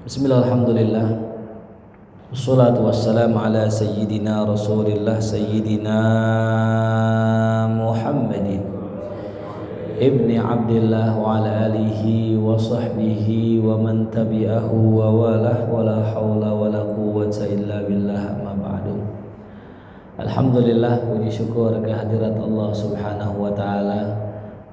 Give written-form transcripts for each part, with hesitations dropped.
Bismillah, alhamdulillah. Wassalatu wassalamu ala sayyidina Rasulillah Sayyidina Muhammadin ibni Abdillah wa ala alihi wa sahbihi wa man tabi'ahu wa walah wa la hawla wa la quwwata illa billah, amma ba'du. Alhamdulillah, puji syukur kehadirat Allah subhanahu wa ta'ala.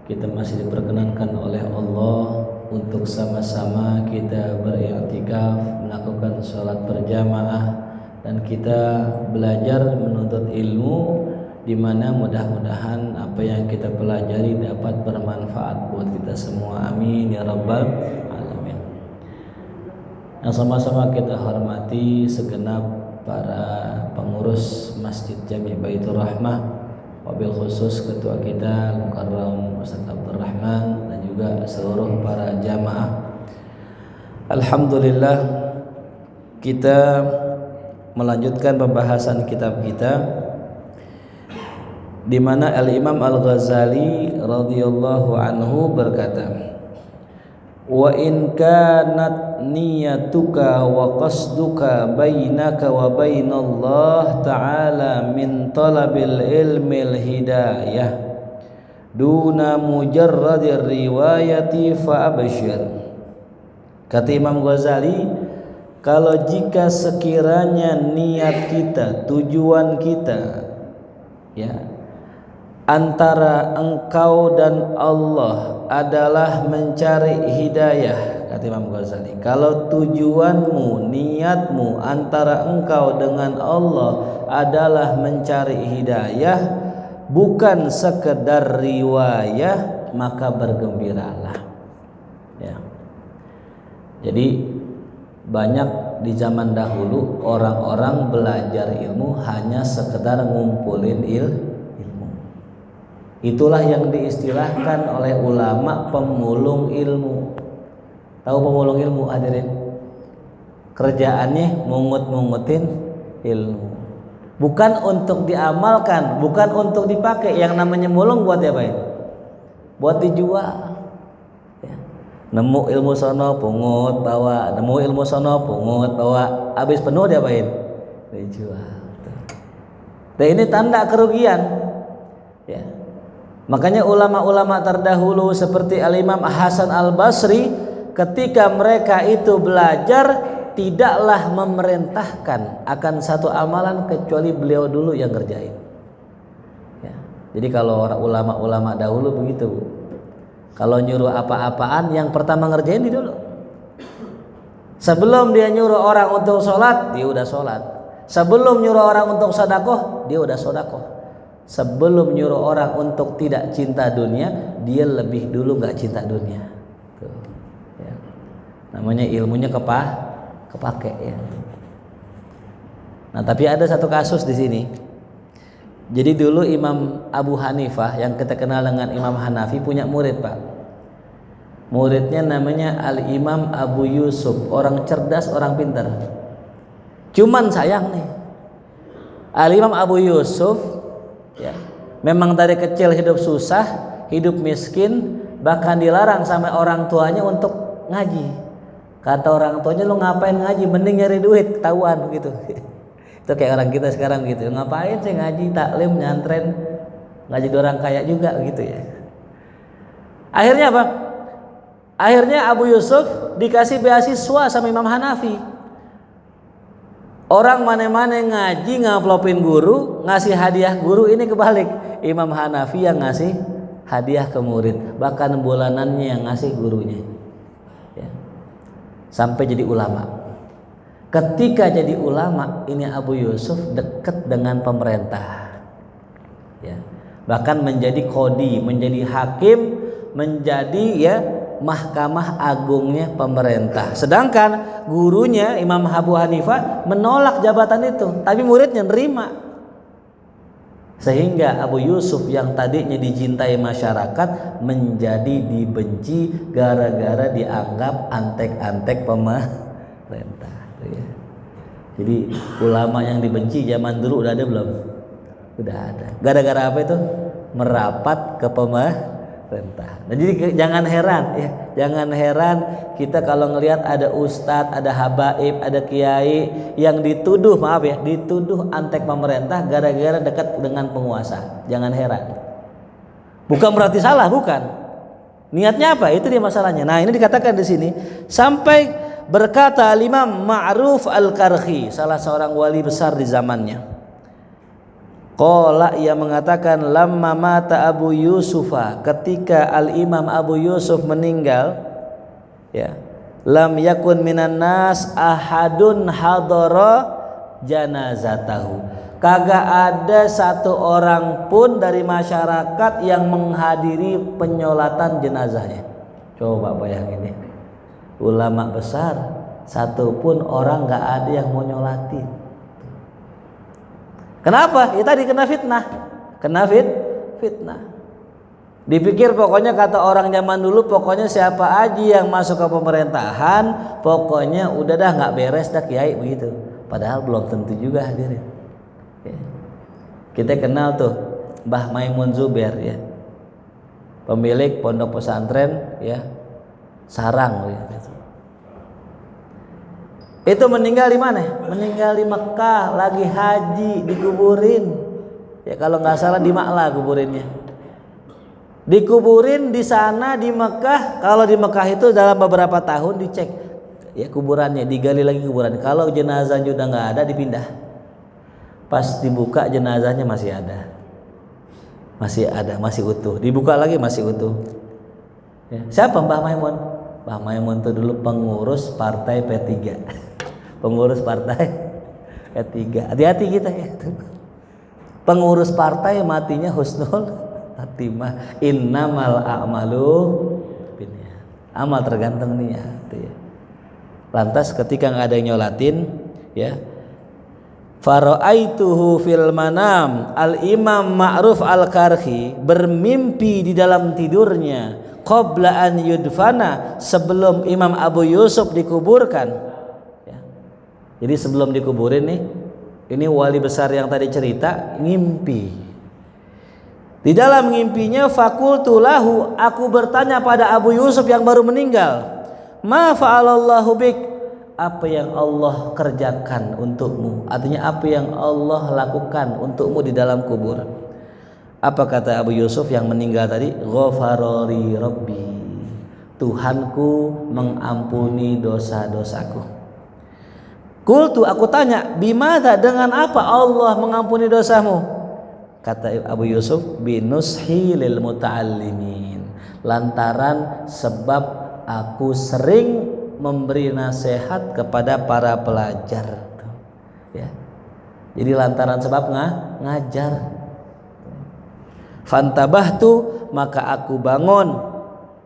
Kita masih diperkenankan oleh Allah untuk sama-sama kita beriktikaf, melakukan sholat berjamaah, dan kita belajar menuntut ilmu, di mana mudah-mudahan apa yang kita pelajari dapat bermanfaat buat kita semua. Amin ya rabbal alamin. Yang sama-sama kita hormati segenap para pengurus Masjid Jami Baitur Rahmah, wabil khusus ketua kita Mukarram Ustaz Abdul Rahman, dan juga seluruh para jamaah. Alhamdulillah, kita melanjutkan pembahasan kitab kita, di mana Al-Imam Al-Ghazali radhiyallahu anhu berkata, wa in kanat niyatuka wa qasduka bainaka wa bainallah ta'ala min talabil ilmil hidayah duna mujarradir riwayati fa abshir. Kata Imam Ghazali, kalau jika sekiranya niat kita, tujuan kita, ya, antara engkau dan Allah adalah mencari hidayah, kata Imam Ghazali, kalau tujuanmu, niatmu antara engkau dengan Allah adalah mencari hidayah, bukan sekedar riwayah, maka bergembiralah. Ya. Jadi banyak di zaman dahulu orang-orang belajar ilmu hanya sekedar ngumpulin ilmu. Itulah yang diistilahkan oleh ulama pemulung ilmu. Tahu pemulung ilmu, hadirin? Kerjaannya mungut-mungutin ilmu. Bukan untuk diamalkan, bukan untuk dipakai. Yang namanya mulung buat apa ini? Buat dijual. Ya. Nemu ilmu sono pungut bawa, nemu ilmu sono pungut bawa, habis penuh diapain? Dijual. Dan ini tanda kerugian. Ya. Makanya ulama-ulama terdahulu seperti Al-Imam Hasan Al-Basri, ketika mereka itu belajar, tidaklah memerintahkan akan satu amalan kecuali beliau dulu yang ngerjain. Ya. Jadi kalau orang ulama-ulama dahulu begitu, kalau nyuruh apa-apaan, yang pertama ngerjain dia dulu. Sebelum dia nyuruh orang untuk sholat, dia udah sholat. Sebelum nyuruh orang untuk sedekah, dia udah sedekah. Sebelum nyuruh orang untuk tidak cinta dunia, dia lebih dulu nggak cinta dunia. Tuh. Ya. Namanya ilmunya kepake ya. Nah, tapi ada satu kasus di sini. Jadi dulu Imam Abu Hanifah, yang kita kenal dengan Imam Hanafi, punya murid, Pak. Muridnya namanya Al-Imam Abu Yusuf, orang cerdas, orang pintar. Cuman sayang nih, Al-Imam Abu Yusuf, ya, memang dari kecil hidup susah, hidup miskin, bahkan dilarang sama orang tuanya untuk ngaji. Kata orang tuanya, lu ngapain ngaji, mending nyari duit, ketahuan gitu. Itu kayak orang kita sekarang gitu, ngapain sih ngaji, taklim, nyantren, ngaji orang kaya juga gitu ya. Akhirnya apa? Akhirnya Abu Yusuf dikasih beasiswa sama Imam Hanafi. Orang mana-mana ngaji ngaplopin guru, ngasih hadiah guru, ini kebalik. Imam Hanafi yang ngasih hadiah ke murid, bahkan bulanannya yang ngasih gurunya. Ya. Sampai jadi ulama. Ketika jadi ulama, ini Abu Yusuf dekat dengan pemerintah. Ya. Bahkan menjadi qadi, menjadi hakim, menjadi ya mahkamah agungnya pemerintah. Sedangkan gurunya Imam Abu Hanifah menolak jabatan itu, tapi muridnya nerima. Sehingga Abu Yusuf yang tadinya dicintai masyarakat menjadi dibenci gara-gara dianggap antek-antek pemerintah. Ya. Jadi ulama yang dibenci zaman dulu udah ada belum? Udah ada. Gara-gara apa itu? Merapat ke pemerintah. Nah, jadi jangan heran ya, jangan heran kita kalau ngelihat ada ustadz, ada habaib, ada kiai yang dituduh, maaf ya, dituduh antek pemerintah gara-gara dekat dengan penguasa. Jangan heran. Bukan berarti salah, bukan. Niatnya apa? Itu dia masalahnya. Nah, ini dikatakan di sini sampai berkata Imam Ma'ruf Al-Karhi, salah seorang wali besar di zamannya. Qala, ia mengatakan lamma mata Abu Yusufa, ketika Al-Imam Abu Yusuf meninggal ya, lam yakun minan nas ahadun hadara janazatahu, kagak ada satu orang pun dari masyarakat yang menghadiri penyolatan jenazahnya. Coba bayangin ya, ulama besar satu pun orang gak ada yang mau nyolatin. Kenapa? Ya tadi kena fitnah. Kena fitnah. Dipikir pokoknya kata orang zaman dulu, pokoknya siapa aja yang masuk ke pemerintahan, pokoknya udah dah nggak beres dah kiai begitu. Padahal belum tentu juga hadirin. Ya. Kita kenal tuh Mbah Maimun Zubair ya, pemilik pondok pesantren ya Sarang ya. Itu meninggal di mana? Meninggal di Mekah, lagi haji, dikuburin. Ya kalau nggak salah di Ma'la kuburinnya. Dikuburin di sana di Mekah. Kalau di Mekah itu dalam beberapa tahun dicek ya kuburannya, digali lagi kuburan. Kalau jenazahnya udah nggak ada, dipindah. Pas dibuka jenazahnya masih ada. Masih utuh. Dibuka lagi masih utuh. Ya. Siapa Mbah Maimun? Mbah Maimun itu dulu pengurus partai P3. Pengurus partai P3. Hati-hati kita ya. Pengurus partai matinya husnul khatimah. Innamal a'malu binniyat. Amal tergantung niat ya. Lantas ketika nggak ada yang nyolatin ya, faraaituhu fil manam, Al-Imam Ma'ruf Al-Karhi bermimpi di dalam tidurnya qabla an yudfana, sebelum Imam Abu Yusuf dikuburkan. Jadi sebelum dikuburin nih, ini wali besar yang tadi cerita ngimpi. Di dalam ngimpinya fakultu lahu, aku bertanya pada Abu Yusuf yang baru meninggal, ma fa'alallahu bik, apa yang Allah kerjakan untukmu, artinya apa yang Allah lakukan untukmu di dalam kubur. Apa kata Abu Yusuf yang meninggal tadi? Ghafarali Rabbi, Tuhanku mengampuni dosa-dosaku. Qultu, aku tanya, bimada, dengan apa Allah mengampuni dosamu? Kata Abu Yusuf, binushi lil muta'allimin, lantaran sebab aku sering memberi nasihat kepada para pelajar ya. Jadi lantaran sebab ngajar. Fantabahtu, maka aku bangun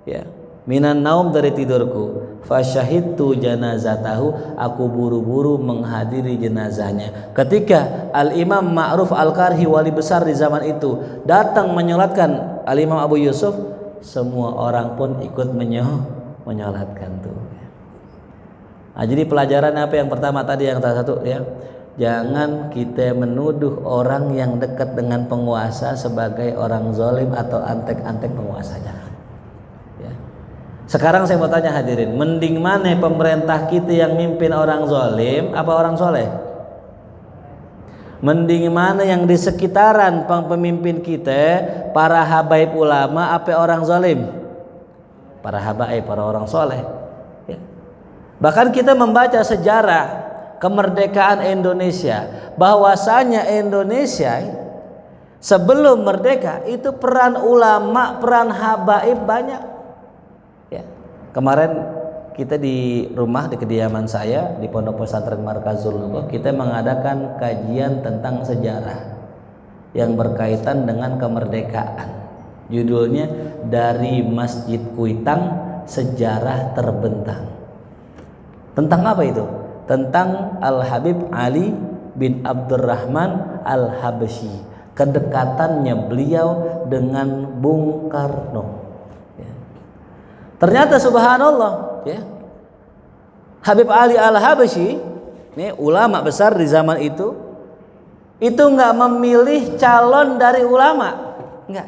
ya, minan naum, dari tidurku. Fasyahidtu janazatahu, aku buru-buru menghadiri jenazahnya. Ketika Al-Imam Ma'ruf Al-Karhi, wali besar di zaman itu, datang menyolatkan Al-Imam Abu Yusuf, semua orang pun ikut menyolatkan tuh. Nah, jadi pelajaran apa yang pertama tadi, yang salah satu ya, jangan kita menuduh orang yang dekat dengan penguasa sebagai orang zalim atau antek-antek penguasa, jangan. Sekarang saya mau tanya hadirin, mending mana pemerintah kita yang mimpin orang zalim apa orang soleh? Mending mana yang di sekitaran pemimpin kita, para habaib ulama apa orang zalim? Para habaib, para orang soleh ya. Bahkan kita membaca sejarah kemerdekaan Indonesia, bahwasanya Indonesia sebelum merdeka itu peran ulama, peran habaib banyak. Ya. Kemarin kita di rumah, di kediaman saya di Pondok Pesantren Markazul Nubuwah, kita mengadakan kajian tentang sejarah yang berkaitan dengan kemerdekaan. Judulnya Dari Masjid Kuitang Sejarah Terbentang. Tentang apa itu? Tentang Al-Habib Ali bin Abdurrahman Al-Habsyi, kedekatannya beliau dengan Bung Karno. Ternyata subhanallah ya, Habib Ali Al-Habsyi ini ulama besar di zaman itu nggak memilih calon dari ulama, nggak.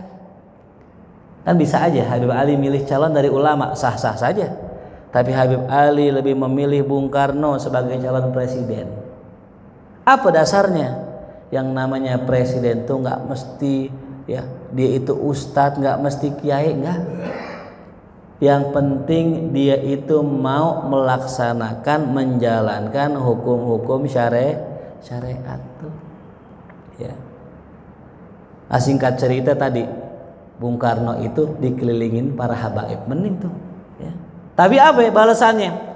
Kan bisa aja Habib Ali milih calon dari ulama, sah-sah saja. Tapi Habib Ali lebih memilih Bung Karno sebagai calon presiden. Apa dasarnya? Yang namanya presiden tuh nggak mesti ya dia itu ustadz, nggak mesti kiai, nggak. Yang penting dia itu mau melaksanakan, menjalankan hukum-hukum syariat tuh. Ya. Singkat cerita tadi, Bung Karno itu dikelilingin para habaib, mending tuh. Ya. Tapi apa balasannya?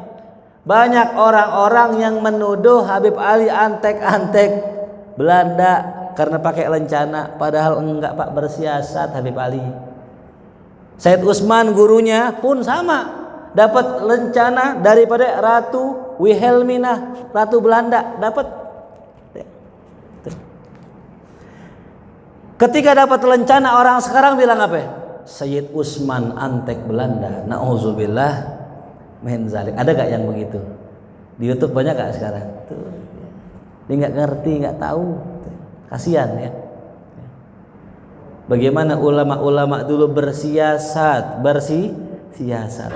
Banyak orang-orang yang menuduh Habib Ali antek-antek Belanda karena pakai lencana, padahal enggak Pak, bersiasat Habib Ali. Said Usman gurunya pun sama, dapat lencana daripada Ratu Wilhelmina, Ratu Belanda, dapat. Ketika dapat lencana, orang sekarang bilang apa? Sayyid Usman antek Belanda. Nauzubillah min zalik. Ada gak yang begitu? Di YouTube banyak gak sekarang? Tuh. Dia nggak ngerti, nggak tahu. Kasihan ya. Bagaimana ulama-ulama dulu bersiasat.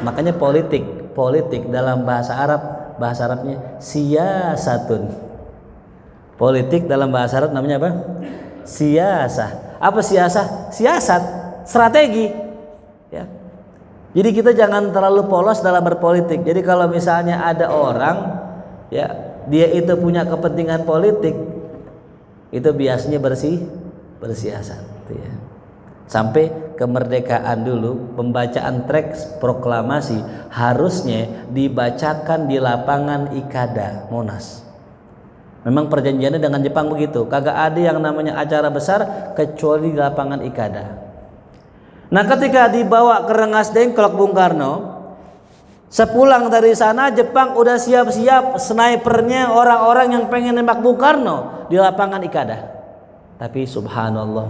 Makanya politik dalam bahasa Arabnya siyasatun. Politik dalam bahasa Arab namanya apa? Siasah. Apa siasah? Siasat, strategi. Ya. Jadi kita jangan terlalu polos dalam berpolitik. Jadi kalau misalnya ada orang, ya dia itu punya kepentingan politik, itu biasanya bersiasat. Ya. Sampai kemerdekaan dulu, pembacaan teks proklamasi harusnya dibacakan di lapangan Ikada Monas. Memang perjanjiannya dengan Jepang begitu, kagak ada yang namanya acara besar kecuali di lapangan Ikada. Nah ketika dibawa ke Rengas Dengklok Bung Karno, sepulang dari sana Jepang udah siap-siap snipernya orang-orang yang pengen nembak Bung Karno di lapangan Ikada. Tapi subhanallah,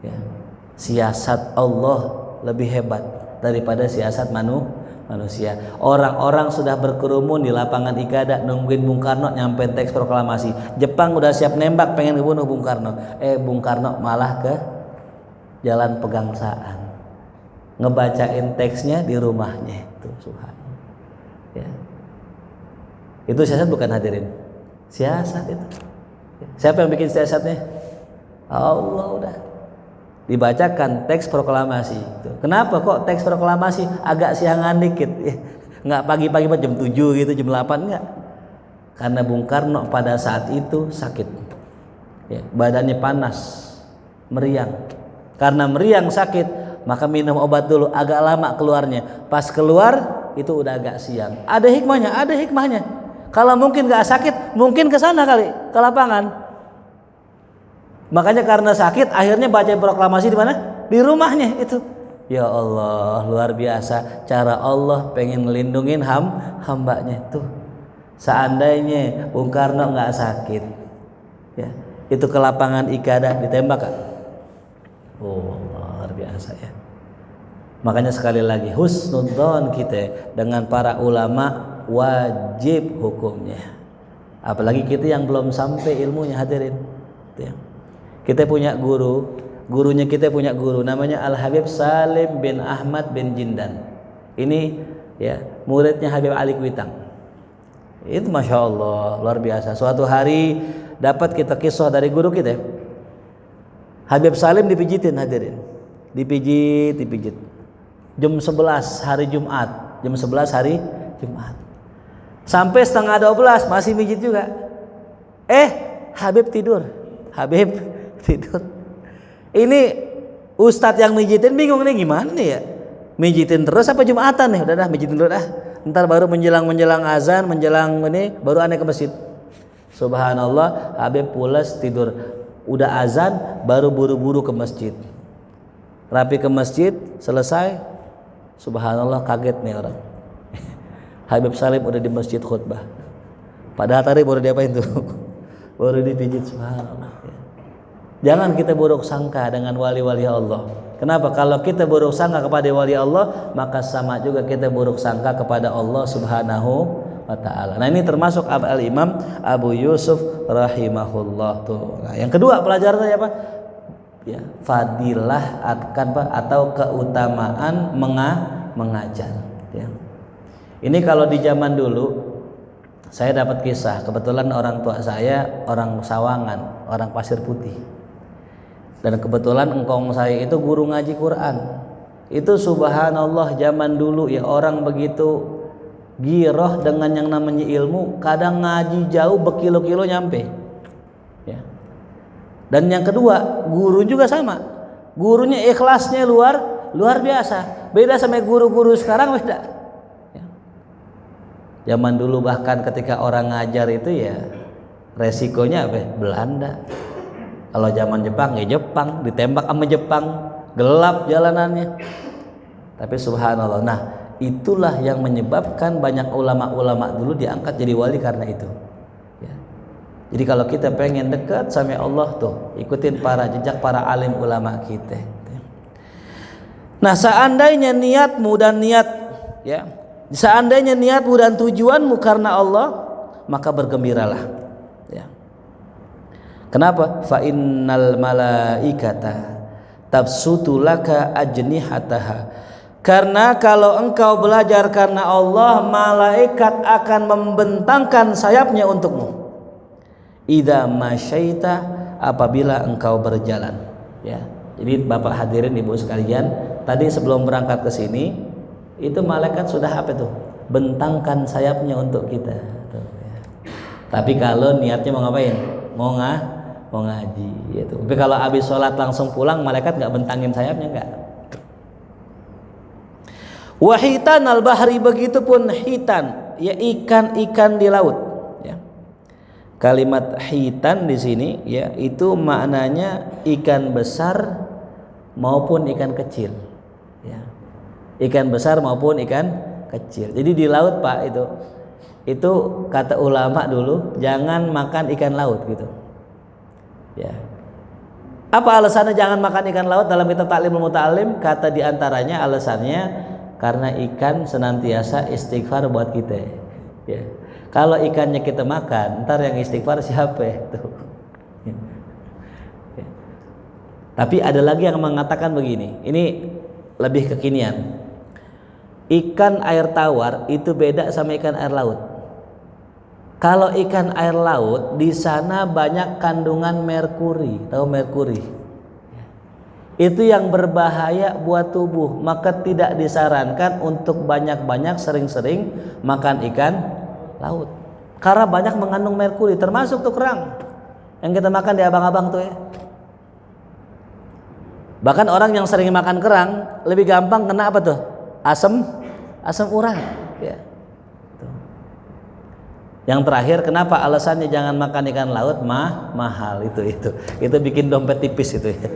ya, siasat Allah lebih hebat daripada siasat manusia. Orang-orang sudah berkerumun di lapangan Ikada nungguin Bung Karno nyampe teks proklamasi. Jepang udah siap nembak pengen ngebunuh Bung Karno. Bung Karno malah ke Jalan Pegangsaan ngebacain teksnya di rumahnya. Itu subhanallah. Ya. Itu siasat bukan hadirin? Siasat itu. Siapa yang bikin siasatnya? Allah udah. Dibacakan teks proklamasi. Kenapa kok teks proklamasi agak siangan dikit? Nggak pagi-pagi jam 7 gitu, jam 8 enggak. Karena Bung Karno pada saat itu sakit. Ya, badannya panas, meriang. Karena meriang sakit, maka minum obat dulu, agak lama keluarnya. Pas keluar itu udah agak siang. Ada hikmahnya. Kalau mungkin nggak sakit, mungkin ke sana kali, ke lapangan. Makanya karena sakit akhirnya baca proklamasi di mana? Di rumahnya itu. Ya Allah, luar biasa cara Allah pengen ngelindungin hambanya tuh. Seandainya Bung Karno nggak sakit, ya itu ke lapangan Ikada ditembak kan? Oh luar biasa ya. Makanya sekali lagi husnudzon kita dengan para ulama wajib hukumnya. Apalagi kita yang belum sampai ilmunya hadirin. Ya. Kita punya gurunya kita punya guru namanya Al Habib Salim bin Ahmad bin Jindan. Ini ya muridnya Habib Ali Kuitang. Itu masya Allah luar biasa. Suatu hari dapat kita kisah dari guru kita. Habib Salim dipijitin hadirin. Dipijit. Jam 11 hari Jumat. Sampai setengah 12 masih mijit juga. Habib tidur. Ini ustadz yang mijitin bingung nih gimana nih ya, mijitin terus apa Jumatan nih, udah mijitin dulu dah, ntar baru menjelang azan menjelang ini baru aneh ke masjid. Subhanallah, Habib pulas tidur, udah azan baru buru-buru ke masjid, rapi ke masjid selesai, subhanallah kaget nih orang. Habib Salim udah di masjid khutbah, padahal tadi baru diapain tuh? Baru dipijit. Subhanallah. Jangan kita buruk sangka dengan wali-wali Allah. Kenapa? Kalau kita buruk sangka kepada wali Allah, maka sama juga kita buruk sangka kepada Allah Subhanahu wa ta'ala. Nah ini termasuk Al-Imam Abu Yusuf rahimahullah tuh. Nah, yang kedua pelajarannya apa? ya, fadilah atau keutamaan mengajar, ya. Ini kalau di zaman dulu saya dapat kisah, kebetulan orang tua saya orang Sawangan, orang Pasir Putih. Dan kebetulan engkong saya itu guru ngaji Quran. Itu subhanallah zaman dulu ya, orang begitu giroh dengan yang namanya ilmu, kadang ngaji jauh berkilo-kilo nyampe. Ya. Dan yang kedua, guru juga sama. Gurunya ikhlasnya luar biasa. Beda sama guru-guru sekarang beda. Zaman dulu bahkan ketika orang ngajar itu ya resikonya apa? Belanda. Kalau zaman Jepang ya Jepang, ditembak sama Jepang, gelap jalanannya. Tapi subhanallah, nah itulah yang menyebabkan banyak ulama-ulama dulu diangkat jadi wali karena itu. Ya. Jadi kalau kita pengen dekat sama Allah tuh, ikutin jejak para alim ulama kita. Nah seandainya niatmu dan seandainya niatmu dan tujuanmu karena Allah, maka bergembiralah. Ya. Kenapa? Fa innal malaikata tabsutu laka ajnihataha. Karena kalau engkau belajar karena Allah, malaikat akan membentangkan sayapnya untukmu. Idza masyaita, apabila engkau berjalan. Ya. Jadi Bapak hadirin Ibu sekalian, tadi sebelum berangkat ke sini itu malaikat sudah apa tuh? Bentangkan sayapnya untuk kita. Tuh, ya. Tapi kalau niatnya mau ngapain? Mau ngaji gitu. Tapi kalau habis sholat langsung pulang, malaikat nggak bentangin sayapnya, nggak. Wahitan al-bahri, begitupun hitan, ya ikan-ikan di laut. Ya. Kalimat hitan di sini ya itu maknanya ikan besar maupun ikan kecil. Ya. Ikan besar maupun ikan kecil. Jadi di laut Pak itu kata ulama dulu jangan makan ikan laut gitu. Ya. Apa alasannya jangan makan ikan laut dalam kitab Ta'limul Muta'allim? Kata diantaranya alasannya karena ikan senantiasa istighfar buat kita. Ya. Kalau ikannya kita makan, ntar yang istighfar siapa? Tuh. Ya. Ya. Tapi ada lagi yang mengatakan begini. Ini lebih kekinian. Ikan air tawar itu beda sama ikan air laut. Kalau ikan air laut di sana banyak kandungan merkuri, tahu merkuri? Itu yang berbahaya buat tubuh, maka tidak disarankan untuk banyak-banyak sering-sering makan ikan laut. Karena banyak mengandung merkuri, termasuk tuh kerang yang kita makan di abang-abang tuh ya. Bahkan orang yang sering makan kerang lebih gampang kena apa tuh? Asam urat ya. Tuh. Yang terakhir, kenapa alasannya jangan makan ikan laut? Mahal itu bikin dompet tipis itu ya.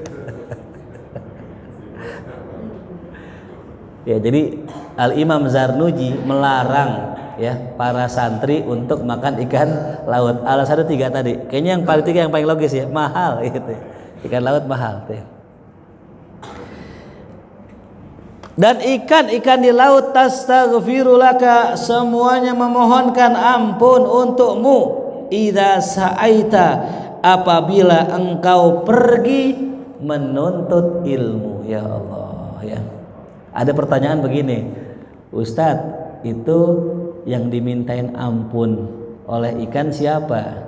Ya, jadi Al-Imam Zarnuji melarang ya para santri untuk makan ikan laut. Alasannya 3 tadi. Kayaknya yang paling 3 yang paling logis ya, mahal gitu. Ikan laut mahal tuh. Dan ikan-ikan di laut tastaghfiru laka, semuanya memohonkan ampun untukmu. Idza sa'aita, apabila engkau pergi menuntut ilmu. Ya Allah ya. Ada pertanyaan begini, Ustadz, itu yang dimintain ampun oleh ikan siapa?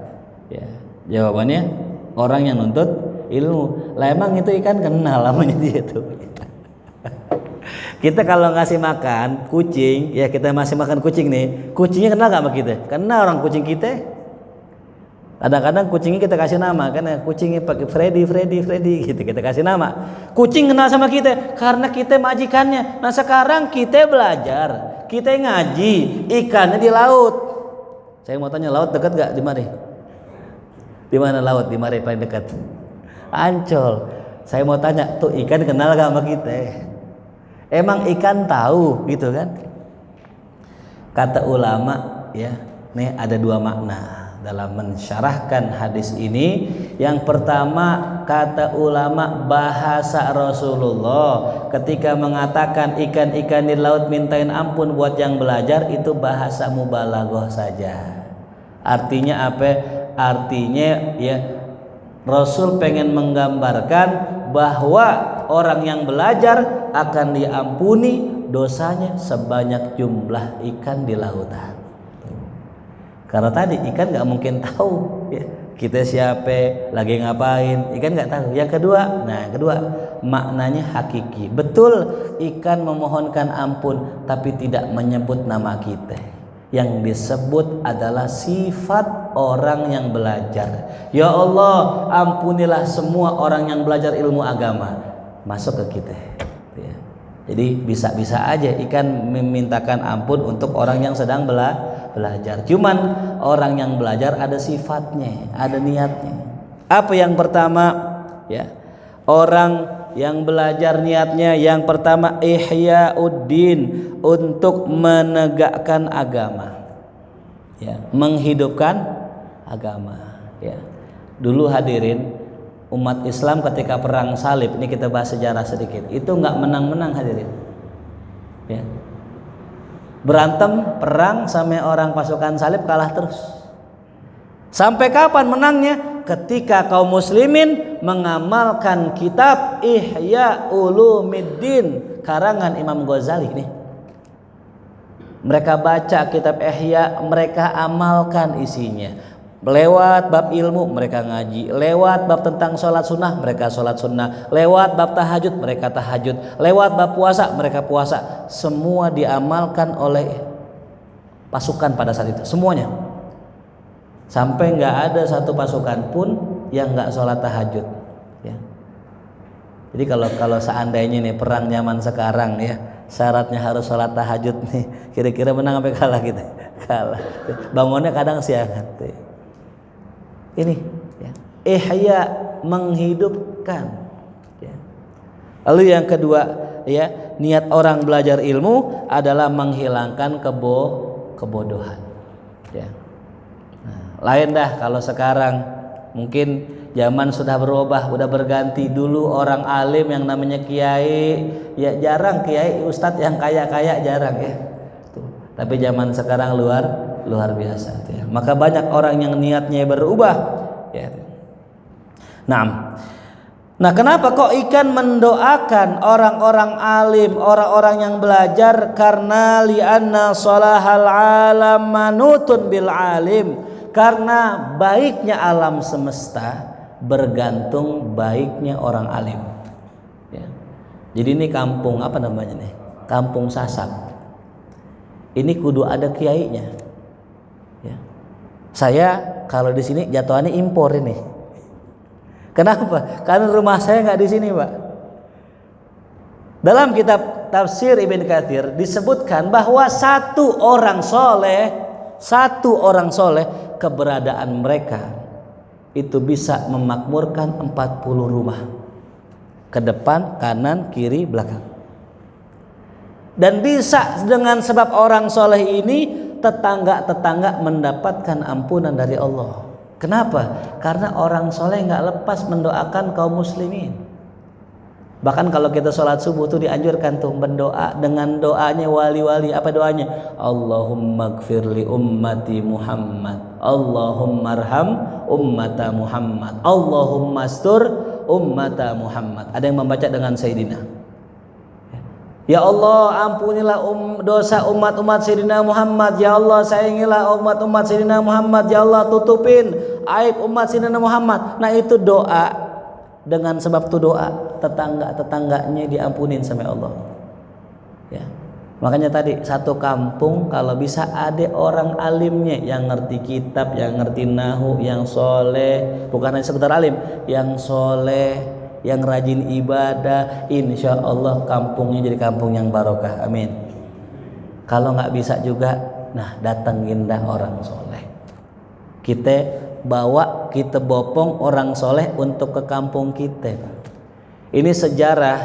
Ya, jawabannya orang yang nuntut ilmu. Lah emang itu ikan kenal namanya dia tuh. Kita kalau ngasih makan kucing, ya kita masih makan kucing nih, kucingnya kenal gak sama kita? Kenal orang kucing kita. Kadang-kadang kucingnya kita kasih nama, kan kucingnya pakai Freddy gitu, kita kasih nama. Kucing kenal sama kita karena kita majikannya. Nah sekarang kita belajar, kita ngaji, ikannya di laut. Saya mau tanya, laut dekat gak di mari? Di mana laut di mari paling dekat? Ancol. Saya mau tanya, tuh ikan kenal gak sama kita? Emang ikan tahu gitu kan? Kata ulama ya, nih ada 2 makna dalam mensyarahkan hadis ini. Yang pertama, kata ulama, bahasa Rasulullah ketika mengatakan ikan-ikan di laut mintain ampun buat yang belajar, itu bahasa mubalaghah saja. Artinya apa? Artinya ya Rasul pengen menggambarkan bahwa orang yang belajar akan diampuni dosanya sebanyak jumlah ikan di lautan. Karena tadi ikan nggak mungkin tahu ya, kita siapa, lagi ngapain, ikan nggak tahu. Yang kedua, maknanya hakiki. Betul ikan memohonkan ampun tapi tidak menyebut nama kita. Yang disebut adalah sifat orang yang belajar. Ya Allah, ampunilah semua orang yang belajar ilmu agama, masuk ke kita ya. Jadi bisa-bisa aja ikan memintakan ampun untuk orang yang sedang belajar. Cuman orang yang belajar ada sifatnya, ada niatnya. Apa yang pertama ya? Orang yang belajar niatnya yang pertama ihya'uddin, untuk menegakkan agama ya, menghidupkan agama ya. Dulu hadirin, umat Islam ketika perang salib, ini kita bahas sejarah sedikit, itu nggak menang-menang hadirin ya. Berantem perang sampai orang pasukan salib kalah terus. Sampai kapan menangnya? Ketika kaum muslimin mengamalkan kitab Ihya Ulumiddin karangan Imam Ghazali nih. Mereka baca kitab Ihya, mereka amalkan isinya. Lewat bab ilmu mereka ngaji, lewat bab tentang sholat sunnah mereka sholat sunnah, lewat bab tahajud mereka tahajud, lewat bab puasa mereka puasa. Semua diamalkan oleh pasukan pada saat itu, semuanya. Sampai nggak ada satu pasukan pun yang nggak sholat tahajud ya. Jadi kalau seandainya nih perang zaman sekarang ya, syaratnya harus sholat tahajud nih, kira-kira menang apa kalah kita? Kalah. Bangunnya kadang siangan tuh. Ini ya, ihya, menghidupkan ya. Lalu yang kedua ya, niat orang belajar ilmu adalah menghilangkan kebodohan ya. Lain dah kalau sekarang, mungkin zaman sudah berubah, udah berganti. Dulu orang alim yang namanya kiai, ya jarang kiai ustadz yang kaya-kaya jarang ya. Tuh. Tapi zaman sekarang luar biasa ya. Maka banyak orang yang niatnya berubah ya. Nah, kenapa kok ikan mendoakan orang-orang alim, orang-orang yang belajar? Karena li'anna salahal alam manutun bil alim. Karena baiknya alam semesta bergantung baiknya orang alim ya. Jadi ini kampung apa namanya nih? Kampung Sasak. Ini kudu ada kiainya ya. Saya kalau di sini jatuhannya impor ini. Kenapa? Karena rumah saya nggak di sini, Pak. Dalam kitab tafsir Ibn Katsir disebutkan bahwa satu orang soleh keberadaan mereka itu bisa memakmurkan 40 rumah, ke depan, kanan, kiri, belakang. Dan bisa dengan sebab orang soleh ini tetangga-tetangga mendapatkan ampunan dari Allah. Kenapa? Karena orang soleh nggak lepas mendoakan kaum muslimin. Bahkan kalau kita sholat subuh tuh dianjurkan tuh berdoa dengan doanya wali-wali. Apa doanya? Allahumma gfirli ummati Muhammad, Allahumma arham ummata Muhammad, Allahumma astur ummata Muhammad. Ada yang membaca dengan Sayyidina. Ya Allah, ampunilah dosa umat-umat Sayyidina Muhammad. Ya Allah, sayangilah umat-umat Sayyidina Muhammad. Ya Allah, tutupin aib umat Sayyidina Muhammad. Nah, itu doa. Dengan sebab itu doa, tetangga-tetangganya diampunin sama Allah ya. Makanya tadi satu kampung kalau bisa ada orang alimnya, yang ngerti kitab, yang ngerti nahu, yang soleh, bukan hanya sekedar alim, yang soleh, yang rajin ibadah, insya Allah kampungnya jadi kampung yang barokah, amin. Kalau nggak bisa juga, nah datengin dah orang soleh. Kita bopong orang soleh untuk ke kampung kita. Ini sejarah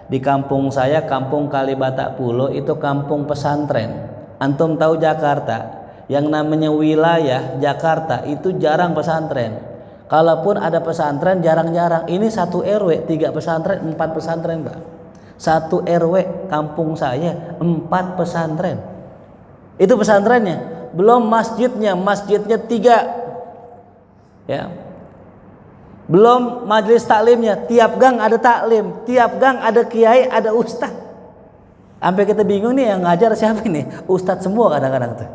di kampung saya, kampung Kalibata Pulo, itu kampung pesantren. Antum tahu Jakarta, yang namanya wilayah Jakarta itu jarang pesantren. Kalaupun ada pesantren jarang-jarang. Ini 1 RW 3 pesantren, 4 pesantren, Pak. 1 RW kampung saya 4 pesantren. Itu pesantrennya, belum masjidnya 3 ya. Belum majelis taklimnya, tiap gang ada taklim, tiap gang ada kiai, ada ustaz. Sampai kita bingung nih yang ngajar siapa ini? Ustaz semua kadang-kadang tuh.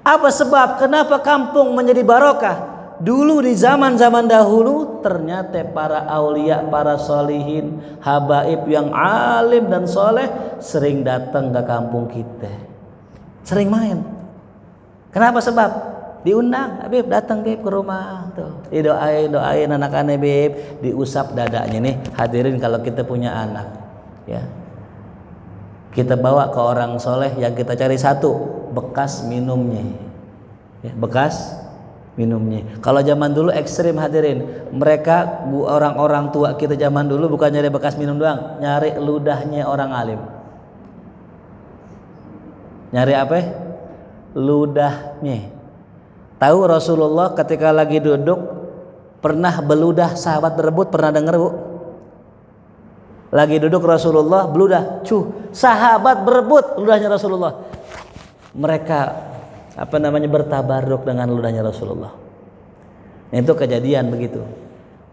Apa sebab? Kenapa kampung menjadi barokah? Dulu di zaman-zaman dahulu ternyata para aulia, para solihin, habaib yang alim dan soleh sering datang ke kampung kita, sering main. Kenapa sebab? Diundang, Habib datang Bib ke rumah tuh, doain anak-anak Bib, diusap dadanya nih. Hadirin kalau kita punya anak, ya kita bawa ke orang soleh yang kita cari satu bekas minumnya, ya, bekas minumnya. Kalau zaman dulu ekstrim hadirin, mereka orang-orang tua kita zaman dulu bukan nyari bekas minum doang, nyari ludahnya orang alim. Nyari apa? Ludahnya. Tahu Rasulullah ketika lagi duduk pernah beludah sahabat berebut, pernah dengar Bu? Lagi duduk Rasulullah beludah, sahabat berebut ludahnya Rasulullah. Mereka bertabaruk dengan ludahnya Rasulullah. Itu kejadian begitu.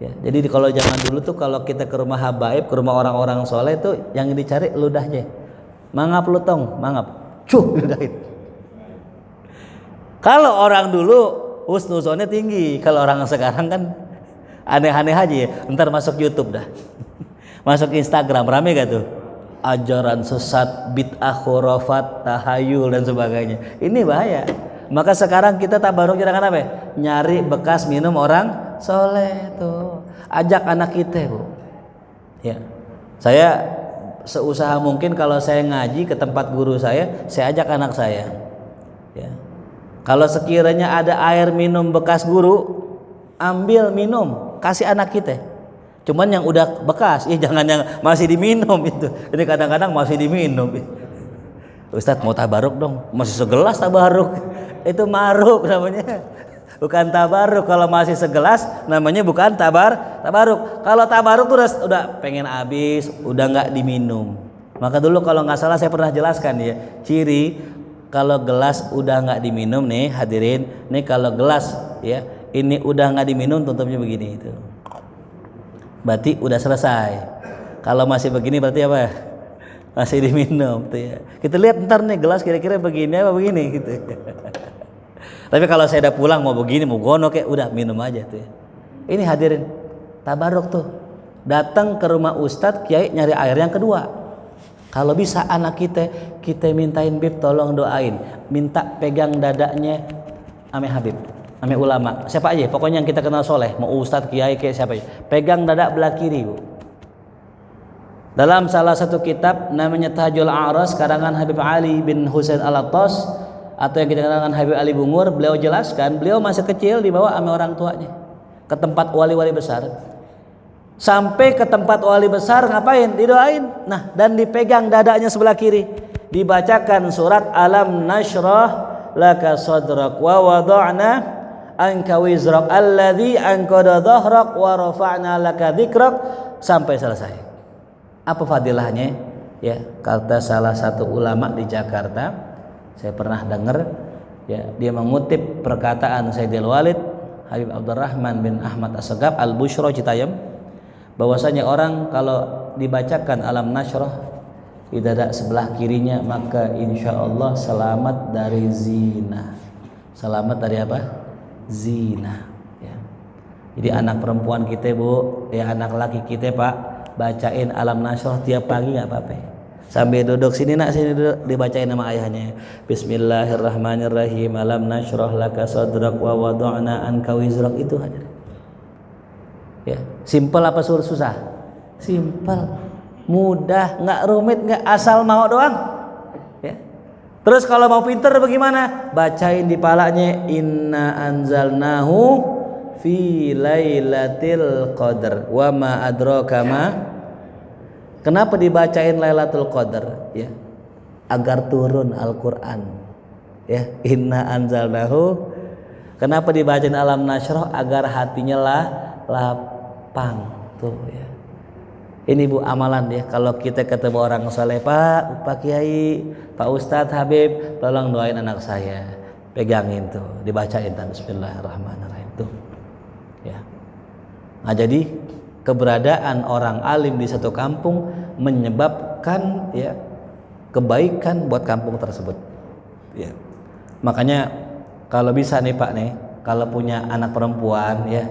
Ya, jadi kalau zaman dulu tuh kalau kita ke rumah habaib, ke rumah orang-orang soleh tuh yang dicari ludahnya. Mangap lu tong, mangap. Ludahin. Kalau orang dulu husnuzonnya tinggi, kalau orang sekarang kan aneh-aneh aja ya. Ntar masuk YouTube dah. Masuk Instagram rame gak tuh? Ajaran sesat, bid'ah, khurafat, tahayul dan sebagainya. Ini bahaya. Maka sekarang kita tabaruk dengan apa? Nyari bekas minum orang soleh tuh. Ajak anak kita, Bu. Ya. Saya seusaha mungkin kalau saya ngaji ke tempat guru saya ajak anak saya. Ya. Kalau sekiranya ada air minum bekas guru, ambil minum, kasih anak kita. Cuman yang udah bekas, jangan yang masih diminum itu. Ini kadang-kadang masih diminum. Ustadz mau tabaruk dong, masih segelas tabaruk. Itu maruk namanya. Bukan tabaruk. Kalau masih segelas namanya bukan tabaruk. Kalau tabaruk tuh udah pengen habis, udah nggak diminum. Maka dulu kalau nggak salah saya pernah jelaskan ya, ciri kalau gelas udah nggak diminum nih hadirin, nih kalau gelas ya ini udah nggak diminum tutupnya begini itu. Berarti udah selesai. Kalau masih begini berarti apa? Masih diminum tuh ya. Kita lihat ntar nih gelas kira-kira begini apa begini gitu. Tapi kalau saya udah pulang mau begini mau gonok ya udah minum aja tuh ya. Ini hadirin tabaruk tuh. Datang ke rumah ustadz kiai nyari air yang kedua. Kalau bisa anak kita mintain Bib tolong doain, minta pegang dadanya ame Habib. Ame ulama, siapa aja, pokoknya yang kita kenal soleh, mau ustadz, kiai, kayak siapa aja, pegang dada belah kiri, Bu. Dalam salah satu kitab namanya Tahajul A'ras karangan Habib Ali bin Husain Al-Attas atau yang kita kenal dengan Habib Ali Bungur, beliau jelaskan, beliau masih kecil dibawa ame orang tuanya ke tempat wali-wali besar. Sampai ke tempat wali besar ngapain? Didoain. Nah, dan dipegang dadanya sebelah kiri, dibacakan surat Alam Nashrah laka sadrak wa wada'na anka wizrak alladzi anqadha dhahrak wa rafa'na laka dzikrak sampai selesai. Apa fadilahnya? Ya, kata salah satu ulama di Jakarta, saya pernah dengar ya, dia mengutip perkataan Sayyidil Walid Habib Abdurrahman bin Ahmad As-Segaf Al-Bushra Citayam, bahwasanya orang kalau dibacakan Alam Nashrah di dada sebelah kirinya maka insyaallah selamat dari zina. Selamat dari apa? Zina ya. Jadi anak perempuan kita Bu, ya anak laki kita Pak, bacain Alam Nashrah tiap pagi nggak apa-apa. Sambil duduk sini nak, sini duduk, dibacain nama ayahnya. Bismillahirrahmanirrahim. Alam nashrah laka sadrak wa wada'na anka wizrak, itu aja. Ya, simpel apa susah? Simpel, mudah, nggak rumit, nggak, asal mau doang. Ya. Terus kalau mau pinter bagaimana? Bacain di palanya inna anzalnahu fi lailatul qadar wa ma adraka ma. Kenapa dibacain Lailatul Qadar? Ya, agar turun Al-Quran. Ya, inna anzalnahu. Kenapa dibacain Alam Nashrah? Agar hatinya lapang. Tuh ya. Ini Bu amalan ya. Kalau kita ketemu orang soleh, Pak Kiai, Pak Ustadz Habib, tolong doain anak saya. Pegangin tuh, dibacain Bismillahirrahmanirrahim tuh. Ya. Nah, jadi keberadaan orang alim di satu kampung menyebabkan ya kebaikan buat kampung tersebut. Ya. Makanya kalau bisa nih Pak nih, kalau punya anak perempuan ya,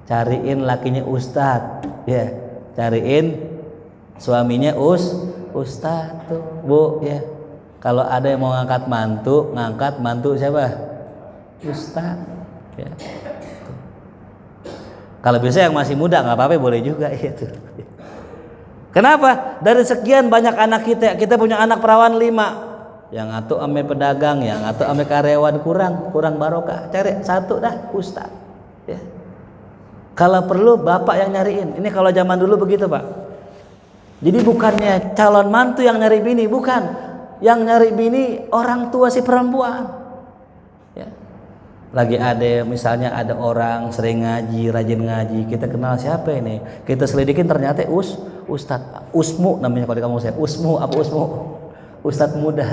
cariin lakinya ustadz, ya, cariin suaminya ustadz tuh Bu ya. Kalau ada yang mau ngangkat mantu siapa? Ustadz. Ya. Kalau bisa yang masih muda nggak apa-apa, boleh juga itu. Kenapa? Dari sekian banyak anak kita punya anak perawan 5, yang atuh ame pedagang, yang atuh ame karyawan, kurang barokah. Cari satu dah ustaz. Ya. Kalau perlu bapak yang nyariin. Ini kalau zaman dulu begitu Pak. Jadi bukannya calon mantu yang nyari bini, bukan. Yang nyari bini orang tua si perempuan. Ya. Lagi ada misalnya ada orang sering ngaji, rajin ngaji, kita kenal siapa ini, kita selidikin ternyata ustadz Usmu namanya kalau di kampung saya, Usmu ustadz muda.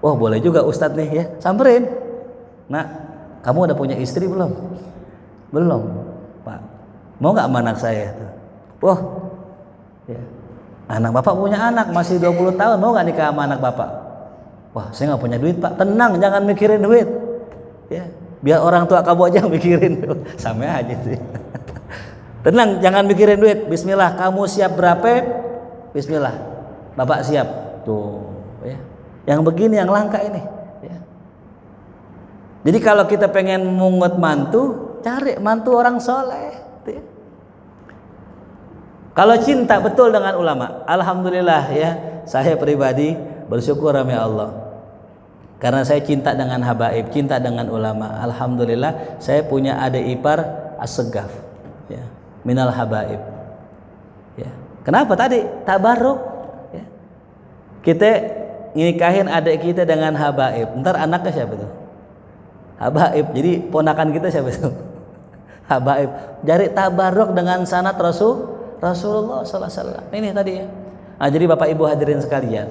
Wah boleh juga ustadz nih ya, samperin. Nah kamu udah punya istri belum Pak, mau nggak sama anak saya tuh? Wah ya. Anak bapak punya anak masih 20 tahun, mau nggak nikah sama anak bapak? Wah saya nggak punya duit Pak. Tenang, jangan mikirin duit ya, biar orang tua kamu aja mikirin. Sama aja sih. Tenang, jangan mikirin duit. Bismillah, kamu siap berapa? Bismillah, bapak siap. Tuh ya. Yang begini yang langka ini ya. Jadi kalau kita pengen mungut mantu, cari mantu orang soleh ya. Kalau cinta betul dengan ulama, alhamdulillah ya, saya pribadi bersyukur ya Allah. Karena saya cinta dengan habaib, cinta dengan ulama. Alhamdulillah saya punya adik ipar as-segaf ya, minal habaib ya. Kenapa tadi? Tabarruk ya. Kita nikahin adik kita dengan habaib. Ntar anaknya siapa tuh? Habaib. Jadi ponakan kita siapa tuh? Habaib. Jadi tabarruk dengan sanad Rasulullah sallallahu alaihi wasallam. Ini tadi ya. Nah, jadi Bapak Ibu hadirin sekalian,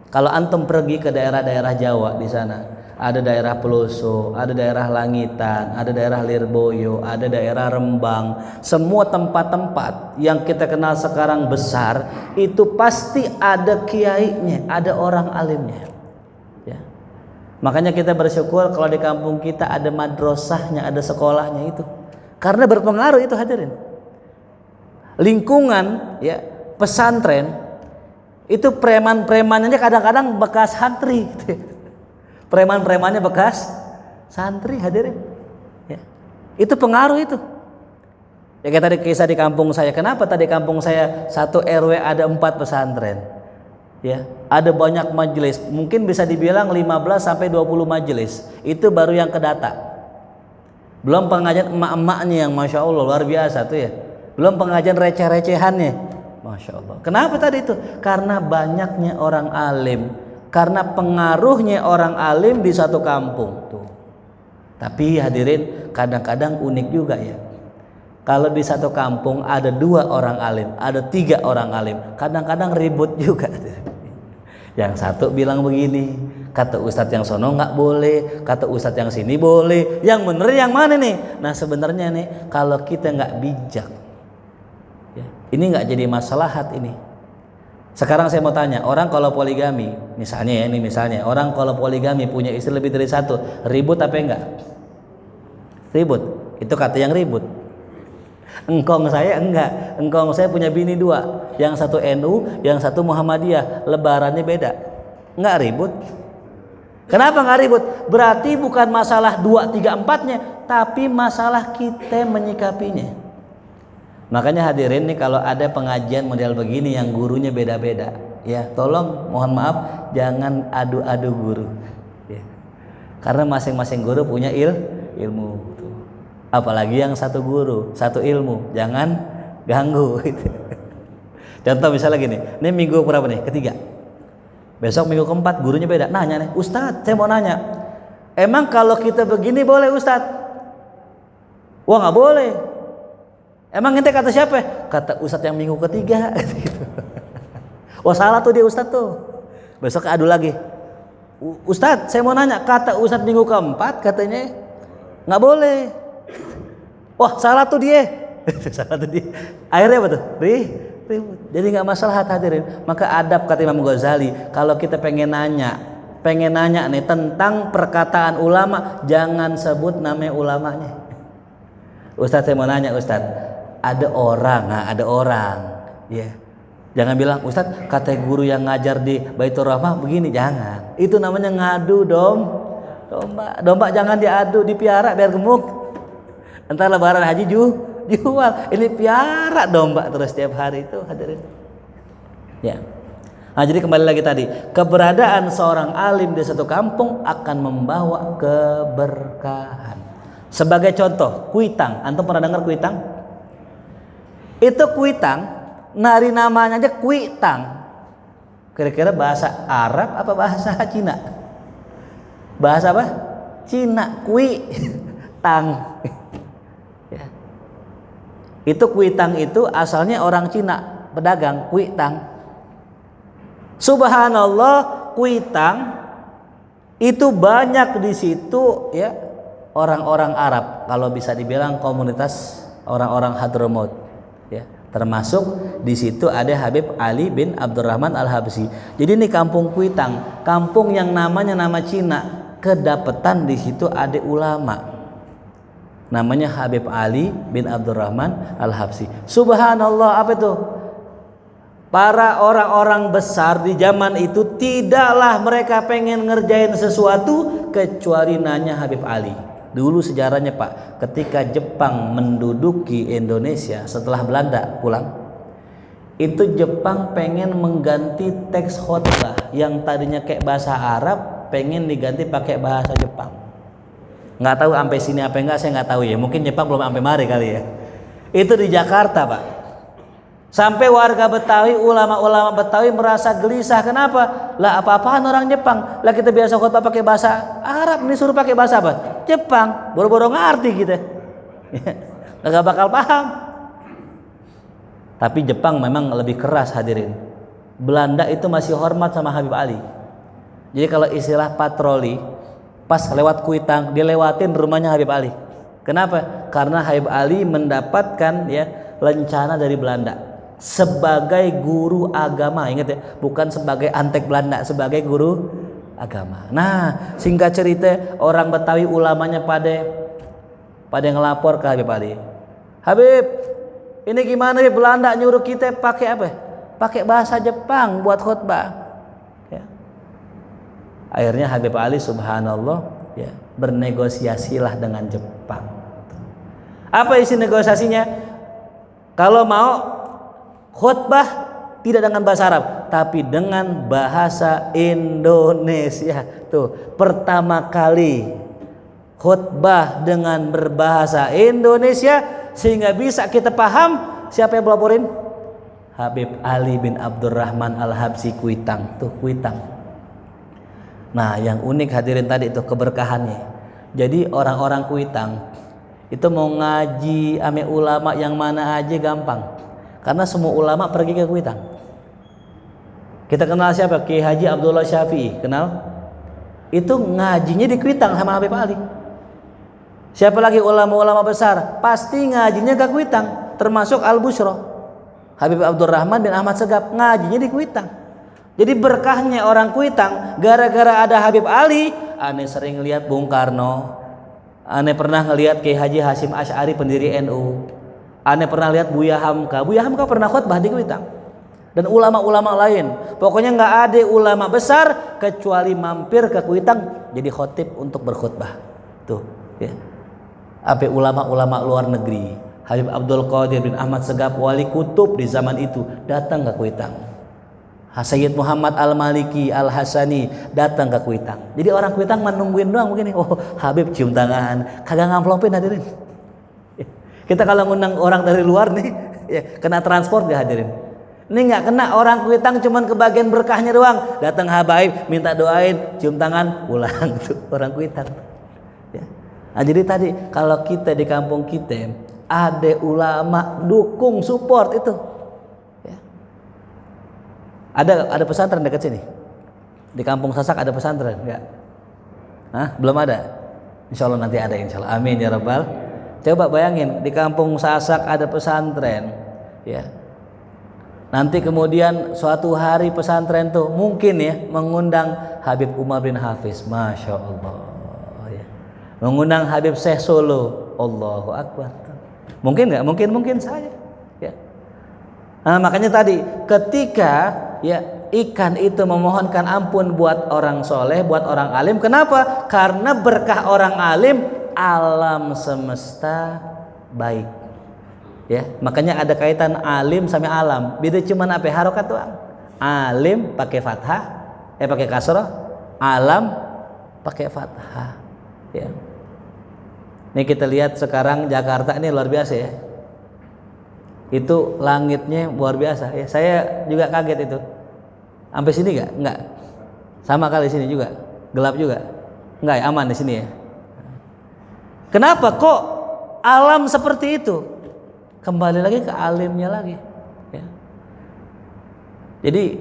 kalau antum pergi ke daerah-daerah Jawa di sana, ada daerah Peloso, ada daerah Langitan, ada daerah Lirboyo, ada daerah Rembang, semua tempat-tempat yang kita kenal sekarang besar, itu pasti ada kiainya, ada orang alimnya. Ya. Makanya kita bersyukur kalau di kampung kita ada madrasahnya, ada sekolahnya itu. Karena berpengaruh itu hadirin. Lingkungan ya, pesantren itu preman-premannya kadang-kadang bekas santri. Preman-premannya bekas santri hadirin. Ya. Itu pengaruh itu. Ya kayak tadi kisah di kampung saya. Kenapa tadi kampung saya 1 RW ada 4 pesantren? Ya, ada banyak majelis. Mungkin bisa dibilang 15 sampai 20 majelis. Itu baru yang kedata. Belum pengajian emak-emaknya yang masya Allah luar biasa tuh ya. Belum pengajian receh-recehannya. Masya Allah. Kenapa tadi itu? Karena banyaknya orang alim, karena pengaruhnya orang alim di satu kampung tuh. Tapi hadirin kadang-kadang unik juga ya. Kalau di satu kampung ada 2 orang alim, ada 3 orang alim, kadang-kadang ribut juga. Yang satu bilang begini, kata ustadz yang sono nggak boleh, kata ustadz yang sini boleh, yang bener yang mana nih? Nah sebenarnya nih kalau kita nggak bijak, ya, ini nggak jadi maslahat ini. Sekarang saya mau tanya, orang kalau poligami, misalnya ya, ini misalnya orang kalau poligami punya istri lebih dari 1, ribut apa enggak? Ribut, itu kata yang ribut. Engkong saya enggak, engkong saya punya bini 2, yang satu NU, yang satu Muhammadiyah, lebarannya beda, enggak ribut. Kenapa enggak ribut? Berarti bukan masalah 2, 3, 4-nya, tapi masalah kita menyikapinya. Makanya hadirin nih kalau ada pengajian model begini yang gurunya beda-beda, ya tolong mohon maaf jangan adu-adu guru, ya. Karena masing-masing guru punya ilmu, tuh. Apalagi yang satu guru, satu ilmu, jangan ganggu. Gitu. Contoh misalnya gini, ini minggu berapa nih? Ketiga. Besok minggu keempat gurunya beda. Nanya nih, Ustadz, saya mau nanya, emang kalau kita begini boleh Ustadz? Wah nggak boleh. Emang ente kata siapa? Kata ustadz yang minggu ketiga. Wah salah tuh dia ustadz tuh. Besok adu lagi. Ustadz saya mau nanya, kata ustadz minggu keempat katanya nggak boleh. Wah salah tuh dia. Salah tuh dia. Akhirnya apa tuh? Ribut. Jadi nggak masalah hadirin. Maka adab kata Imam Ghazali, kalau kita pengen nanya nih tentang perkataan ulama, jangan sebut nama ulamanya. Ustadz saya mau nanya Ustadz, ada orang, ya. Jangan bilang Ustadz kata guru yang ngajar di Baitur Rahmah begini, jangan. Itu namanya ngadu domba jangan diadu, dipiara biar gemuk. Entar lebaran haji jual. Ini piara domba terus setiap hari itu hadirin. Ya. Nah, jadi kembali lagi tadi, keberadaan seorang alim di satu kampung akan membawa keberkahan. Sebagai contoh, kuitang. Antum pernah dengar kuitang? Itu kuitang, nari namanya aja kuitang. Kira-kira bahasa Arab apa bahasa Cina? Bahasa apa? Cina. Kuitang. Ya. Itu kuitang itu asalnya orang Cina, pedagang kuitang. Subhanallah, kuitang itu banyak di situ ya orang-orang Arab, kalau bisa dibilang komunitas orang-orang Hadramaut ya. Termasuk di situ ada Habib Ali bin Abdurrahman Al-Habsyi. Jadi ini kampung kuitang, kampung yang namanya nama Cina, kedapetan di situ ada ulama. Namanya Habib Ali bin Abdurrahman Al-Habsyi. Subhanallah, apa itu? Para orang-orang besar di zaman itu tidaklah mereka pengen ngerjain sesuatu kecuali nanya Habib Ali. Dulu sejarahnya Pak, ketika Jepang menduduki Indonesia setelah Belanda pulang, itu Jepang pengen mengganti teks khotbah yang tadinya kayak bahasa Arab, pengen diganti pakai bahasa Jepang. Nggak tahu sampai sini apa enggak, saya nggak tahu ya. Mungkin Jepang belum sampai mari kali ya. Itu di Jakarta Pak. Sampai warga Betawi, ulama-ulama Betawi merasa gelisah. Kenapa? Lah apa-apaan orang Jepang. Lah kita biasa khotbah pakai bahasa Arab, ini suruh pakai bahasa apa? Jepang. Boro-boro ngerti kita. Gak bakal paham. Tapi Jepang memang lebih keras hadirin. Belanda itu masih hormat sama Habib Ali. Jadi kalau istilah patroli, pas lewat kuitang, dilewatin rumahnya Habib Ali. Kenapa? Karena Habib Ali mendapatkan ya lencana dari Belanda. Sebagai guru agama, ingat ya, bukan sebagai antek Belanda, sebagai guru agama. Nah, singkat cerita, orang Betawi ulamanya pada ngelapor ke Habib Ali. Habib, ini gimana ya, Belanda nyuruh kita pakai apa? Pakai bahasa Jepang buat khutbah. Ya. Akhirnya Habib Ali subhanallah ya bernegosiasilah dengan Jepang. Apa isi negosiasinya? Kalau mau khutbah tidak dengan bahasa Arab, tapi dengan bahasa Indonesia. Tuh, pertama kali khutbah dengan berbahasa Indonesia sehingga bisa kita paham. Siapa yang melaporin? Habib Ali bin Abdurrahman Al-Habsyi kuitang. Tuh, kuitang. Nah, yang unik hadirin tadi itu keberkahannya. Jadi orang-orang kuitang itu mau ngaji ame ulama yang mana aja gampang. Karena semua ulama pergi ke kuitang. Kita kenal siapa? Kiai Haji Abdullah Syafi'i, kenal? Itu ngajinya di kuitang sama Habib Ali. Siapa lagi ulama-ulama besar? Pasti ngajinya ke kuitang, termasuk Al-Busyra. Habib Abdurrahman bin Ahmad Segaf ngajinya di kuitang. Jadi berkahnya orang kuitang, gara-gara ada Habib Ali, aneh sering lihat Bung Karno, aneh pernah ngelihat Kiai Haji Hasyim Asy'ari pendiri NU. Aneh pernah lihat Buya Hamka. Buya Hamka pernah khutbah di kuitang. Dan ulama-ulama lain. Pokoknya nggak ada ulama besar kecuali mampir ke kuitang jadi khotib untuk berkhutbah. Tuh, ya. Apa ulama-ulama luar negeri. Habib Abdul Qadir bin Ahmad Segaf wali kutub di zaman itu datang ke kuitang. Sayyid Muhammad Al-Maliki Al-Hasani datang ke kuitang. Jadi orang kuitang menungguin doang begini. Oh, Habib cium tangan, kagak ngamplopin hadirin. Kita kalau ngundang orang dari luar nih, ya, kena transport gak hadirin? Ini nggak kena, orang kuitang cuman kebagian berkahnya doang. Datang habaib, minta doain, cium tangan, pulang tuh orang kuitang. Ya. Nah, jadi tadi kalau kita di kampung kita ada ulama dukung support itu. Ya. Ada pesantren dekat sini. Di kampung Sasak ada pesantren, enggak? Hah? Belum ada. Insya Allah nanti ada, insya Allah. Amin ya rabbal Coba bayangin di kampung Sasak ada pesantren, ya. Nanti kemudian suatu hari pesantren tuh mungkin ya mengundang Habib Umar bin Hafiz, masya Allah, ya. Mengundang Habib Syekh Solo, Allahu Akbar. Mungkin nggak? Mungkin saja, ya. Nah, makanya tadi ketika ya ikan itu memohonkan ampun buat orang soleh, buat orang alim, kenapa? Karena berkah orang alim alam semesta baik, ya. Makanya ada kaitan alim sama alam, beda cuman apa? Harokat doang. Alim pakai fathah, pakai kasroh, alam pakai fathah, ya. Ini kita lihat sekarang Jakarta ini luar biasa ya. Itu langitnya luar biasa ya. Saya juga kaget itu. Sampai sini enggak? Sama kali sini juga. Gelap juga. Enggak ya, aman di sini ya. Kenapa kok alam seperti itu? Kembali lagi ke alimnya lagi, ya. Jadi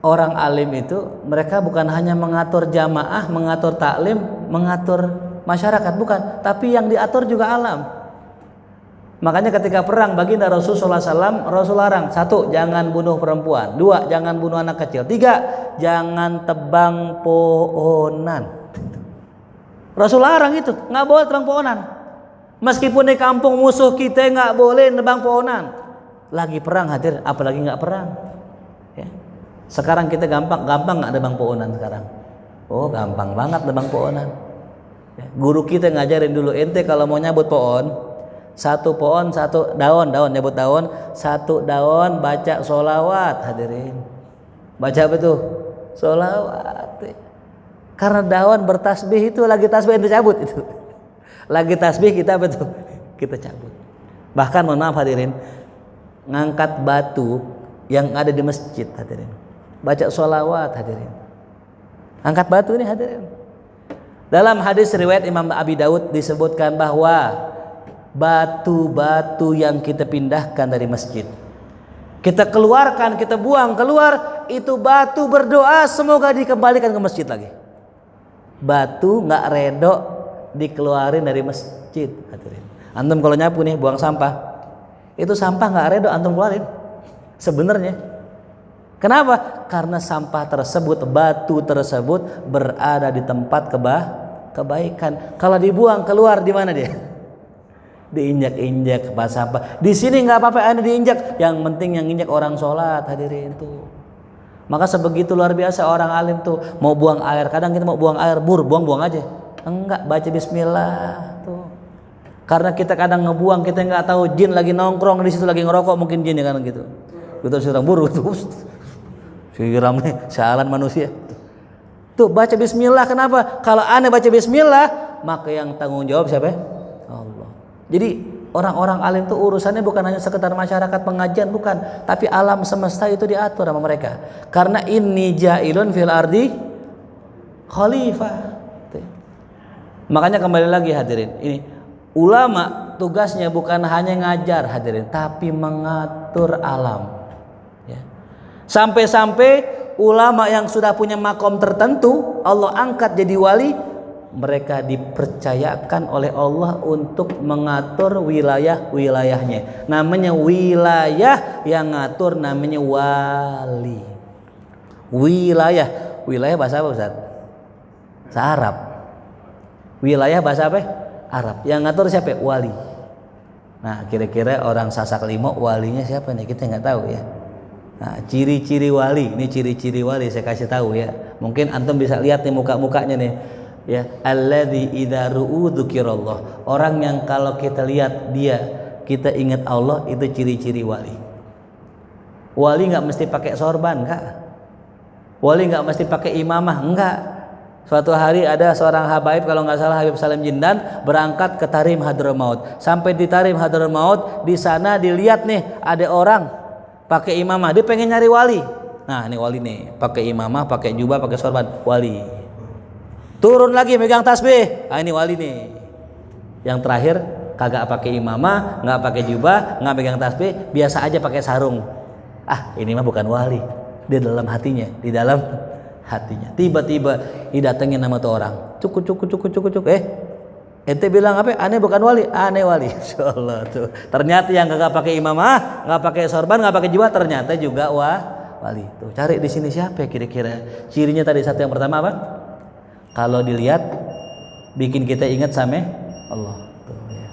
orang alim itu mereka bukan hanya mengatur jamaah, mengatur taklim, mengatur masyarakat, bukan, tapi yang diatur juga alam. Makanya ketika perang baginda Rasulullah SAW, Rasul larang, 1, jangan bunuh perempuan, 2, jangan bunuh anak kecil, 3, jangan tebang pohonan. Rasul larang itu, nggak boleh tebang pohonan. Meskipun di kampung musuh kita nggak boleh nebang pohonan. Lagi perang hadir, apalagi nggak perang. Ya. Sekarang kita gampang nggak nebang pohonan sekarang. Oh gampang banget nebang pohonan. Ya. Guru kita ngajarin dulu, ente kalau mau nyabut pohon, 1 pohon 1 daun nyabut daun, 1 daun baca sholawat, hadirin. Baca apa tuh? Sholawat. Karena daun bertasbih itu lagi tasbih ente cabut itu. Lagi tasbih kita betul kita cabut. Bahkan mohon maaf hadirin, ngangkat batu yang ada di masjid hadirin. Baca sholawat hadirin. Angkat batu ini hadirin. Dalam hadis riwayat Imam Abi Daud disebutkan bahwa batu-batu yang kita pindahkan dari masjid, kita keluarkan, kita buang keluar, itu batu berdoa semoga dikembalikan ke masjid lagi. Batu nggak redok dikeluarin dari masjid, hadirin. Antum kalau nyapu nih buang sampah, itu sampah nggak redok antum keluarin sebenarnya. Kenapa? Karena sampah tersebut, batu tersebut berada di tempat kebaikan. Kalau dibuang keluar di mana dia? Diinjak-injak ke sampah. Di sini nggak apa-apa ada diinjak. Yang penting yang injak orang sholat, hadirin tuh. Maka sebegitu luar biasa orang alim tuh, mau buang air, kadang kita mau buang air, buang aja. Enggak, baca bismillah tuh. Karena kita kadang ngebuang, kita nggak tahu jin lagi nongkrong di situ lagi ngerokok, mungkin jin ya kan gitu. Kita sedang buru tuh. Siram nih, sialan manusia. Tuh baca bismillah, kenapa? Kalau aneh baca bismillah, maka yang tanggung jawab siapa? Allah. Jadi orang-orang alim itu urusannya bukan hanya sekedar masyarakat pengajian, bukan, tapi alam semesta itu diatur sama mereka. Karena inni ja'ilun fil ardi khalifah. Makanya kembali lagi hadirin, ini ulama tugasnya bukan hanya ngajar hadirin, tapi mengatur alam. Ya. Sampai-sampai ulama yang sudah punya makom tertentu Allah angkat jadi wali, mereka dipercayakan oleh Allah untuk mengatur wilayah-wilayahnya. Namanya wilayah yang ngatur namanya wali. Wilayah bahasa apa Ustaz? Bahasa Arab. Wilayah bahasa apa? Arab. Yang ngatur siapa? Wali. Nah, kira-kira orang Sasak Limo walinya siapa nih? Kita nggak tahu ya. Nah, ciri-ciri wali. Ini ciri-ciri wali saya kasih tahu ya. Mungkin antum bisa lihat nih muka-mukanya nih. Ya, alladzi idza ru'u dzikirallah. Orang yang kalau kita lihat dia, kita ingat Allah, itu ciri-ciri wali. Wali nggak mesti pakai sorban, enggak. Wali nggak mesti pakai imamah, enggak. Suatu hari ada seorang habaib, kalau nggak salah Habib Salim Jindan, berangkat ke Tarim Hadramaut. Sampai di Tarim Hadramaut, di sana dilihat nih ada orang pakai imamah, dia pengen nyari wali. Nah, ini wali nih, pakai imamah, pakai jubah, pakai sorban, wali. Turun lagi megang tasbih, ini wali nih. Yang terakhir kagak pakai imamah, nggak pakai jubah, nggak megang tasbih, biasa aja pakai sarung. Ini mah bukan wali. Dia dalam hatinya, di dalam hatinya. Tiba-tiba didatengin nama tuh orang. Cuk. Ente bilang apa? Aneh bukan wali, aneh wali. Insyaallah tuh. Ternyata yang kagak pakai imamah, nggak pakai sorban, nggak pakai jubah, ternyata juga wali. Tuh, cari di sini siapa kira-kira? Cirinya tadi satu yang pertama apa? Kalau dilihat bikin kita ingat sama Allah. Tuh, ya.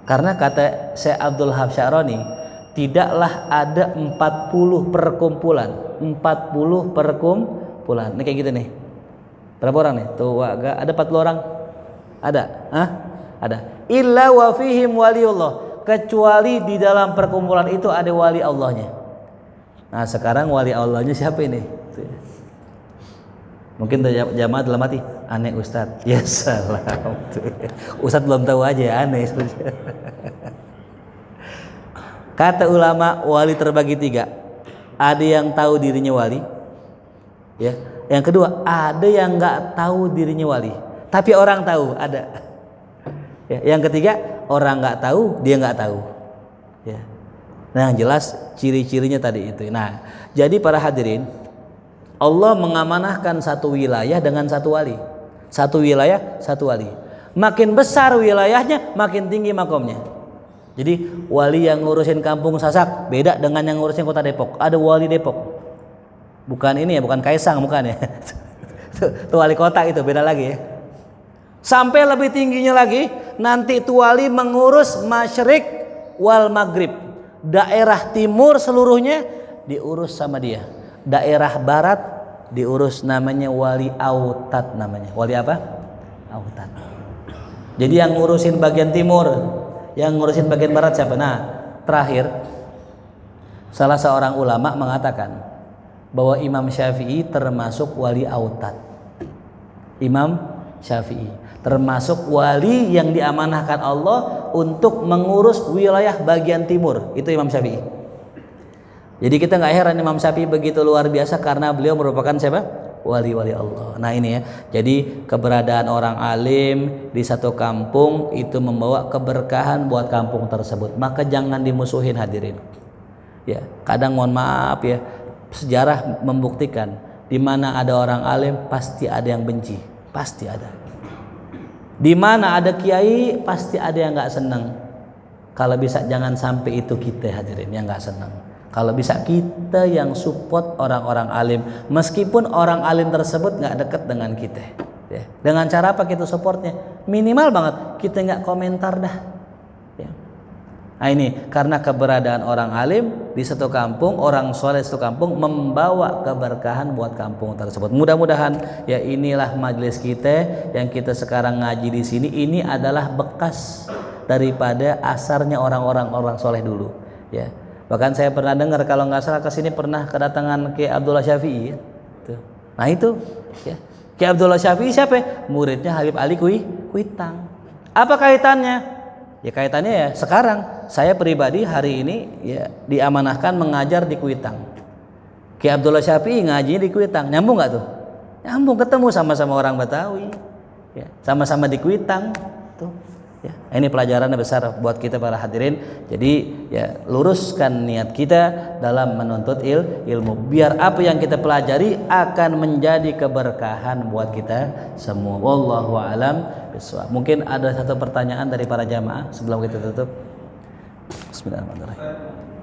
Karena kata Syekh Abdul Wahab Sya'rani, tidaklah ada 40 perkumpulan. 40 perkumpulan. Ini kayak gitu nih. Berapa orang nih? Tuh, ada 40 orang. Ada, ada. Illa wa fihim waliullah, kecuali di dalam perkumpulan itu ada wali Allahnya. Nah sekarang wali Allahnya siapa ini? Mungkin jamaah dalam hati, aneh Ustadz. Ya salam. Ustadz belum tahu aja aneh. Kata ulama wali terbagi 3. Ada yang tahu dirinya wali, ya. Yang kedua ada yang nggak tahu dirinya wali. Tapi orang tahu ada. Ya, yang ketiga orang nggak tahu, dia nggak tahu. Ya. Nah, yang jelas ciri-cirinya tadi itu. Nah, jadi para hadirin, Allah mengamanahkan satu wilayah dengan satu wali. Satu wilayah, satu wali. Makin besar wilayahnya, makin tinggi makomnya. Jadi wali yang ngurusin kampung Sasak beda dengan yang ngurusin kota Depok. Ada wali Depok. Bukan ini ya, bukan Kaisang, bukan ya. Itu wali kota itu beda lagi ya. Sampai lebih tingginya lagi, nanti itu wali mengurus masyrik wal maghrib, daerah timur seluruhnya diurus sama dia, daerah barat diurus, namanya wali autat. Namanya wali apa? Autat. Jadi yang ngurusin bagian timur, yang ngurusin bagian barat siapa? Nah terakhir salah seorang ulama mengatakan bahwa Imam Syafi'i termasuk wali autat. Imam Syafi'i termasuk wali yang diamanahkan Allah untuk mengurus wilayah bagian timur. Itu Imam Syafi'i. Jadi kita nggak heran Imam Syafi'i begitu luar biasa karena beliau merupakan siapa? Wali-wali Allah. Nah ini ya. Jadi keberadaan orang alim di satu kampung itu membawa keberkahan buat kampung tersebut. Maka jangan dimusuhin hadirin. Ya, kadang mohon maaf ya, sejarah membuktikan di mana ada orang alim pasti ada yang benci, pasti ada. Di mana ada kiai pasti ada yang nggak senang. Kalau bisa jangan sampai itu kita hadirin yang nggak senang. Kalau bisa kita yang support orang-orang alim, meskipun orang alim tersebut nggak dekat dengan kita. Ya. Dengan cara apa kita supportnya? Minimal banget kita nggak komentar dah. Ya. Nah ini karena keberadaan orang alim di satu kampung, orang soleh satu kampung membawa keberkahan buat kampung tersebut. Mudah-mudahan ya inilah majelis kita yang kita sekarang ngaji di sini, ini adalah bekas daripada asarnya orang soleh dulu. Ya, bahkan saya pernah dengar kalau nggak salah kesini pernah kedatangan Ki Abdullah Syafi'i. Ya. Nah itu, ya. Ki Abdullah Syafi'i siapa? Muridnya Habib Ali Kuitang. Apa kaitannya? Ya kaitannya ya sekarang saya pribadi hari ini ya diamanahkan mengajar di Kuitang. Ki Abdullah Syafi'i ngajinya di Kuitang. Nyambung nggak tuh? Nyambung, ketemu sama-sama orang Betawi. Ya, sama-sama di Kuitang tuh. Ya, ini pelajaran besar buat kita para hadirin. Jadi ya luruskan niat kita dalam menuntut ilmu. Biar apa yang kita pelajari akan menjadi keberkahan buat kita semua. Wallahu a'lam bishawab. Mungkin ada satu pertanyaan dari para jamaah sebelum kita tutup. Bismillahirrahmanirrahim.